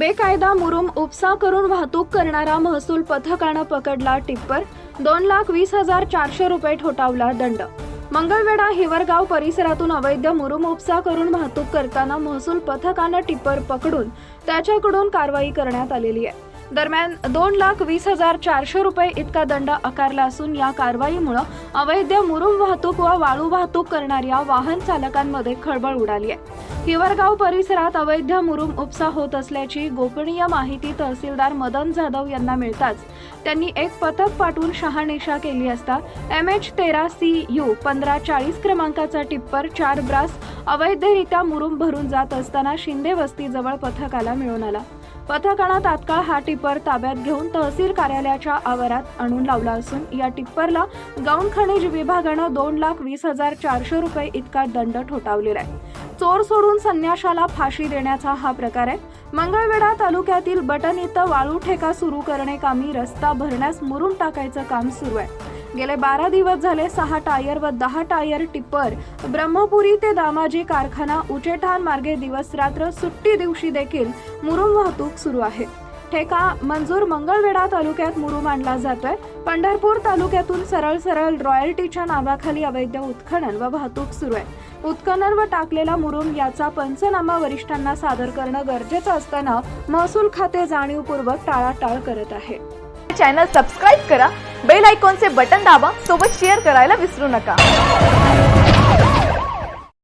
बेकायदा मुरुम उपसा करून वाहतूक करणारा महसूल पथकानं पकडला टिप्पर. 2,20,400 रुपये ठोठावला दंड. मंगळवेढा हिवरगाव परिसरातून अवैध मुरुम उपसा करून वाहतूक करताना महसूल पथकानं टिप्पर पकडून त्याच्याकडून कारवाई करण्यात आलेली आहे. दरम्यान 2,20,400 रुपये इतका दंड आकारला असून या कारवाईमुळे अवैध मुरुम वाहतूक व वाळू वाहतूक करणाऱ्या वाहन चालकांमध्ये खळबळ उडाली आहे. हिवरगाव परिसरात अवैध मुरुम उपसा होत असल्याची गोपनीय माहिती तहसीलदार मदन जाधव यांना मिळताच त्यांनी एक पथक पाठवून शहानिशा केली असता MH13CU 1540 क्रमांकाचा टिप्पर 4 ब्रास अवैधरित्या मुरुम भरून जात असताना शिंदे वस्तीजवळ पथकाला मिळून आला. पथकानं तात्काळ हा टिप्पर ताब्यात घेऊन तहसील कार्यालयाच्या आवारात आणून लावला असून या टिप्परला गौण खनिज विभागानं 2,20,400 रुपये इतका दंड ठोठावलेला आहे. चोर सोडून संन्याशाला फाशी देण्याचा हा प्रकार आहे. मंगळवेढा तालुक्यातील बटन इथं वाळू ठेका सुरू करणे कामी रस्ता भरण्यास मुरुम टाकायचं काम सुरू आहे. गेले 12 दिवस झाले 6 टायर व 10 टायर टिप्पर ब्रह्मपुरी ते दामाजी कारखाना उचेठाण मार्गे दिवस रात्र सुट्टी दिवशी देखील मुरुम वाहतूक सुरू आहे. ठेका मंजूर मंगळवेढा तालुक्यात मुरुम आणला जातोय. पंढरपूर तालुक्यातून सरळ रॉयल्टीच्या नावाखाली अवैध उत्खनन व वाहतूक सुरू आहे. उत्खनन व टाकलेला मुरुम याचा पंचनामा वरिष्ठांना सादर करणं गरजेचं असताना महसूल खाते जाणीवपूर्वक टाळाटाळ करत आहे. चॅनल सबस्क्राइब करा, बेल आयकॉनचे बटन दाबा, सोबत शेअर करायला विसरू नका.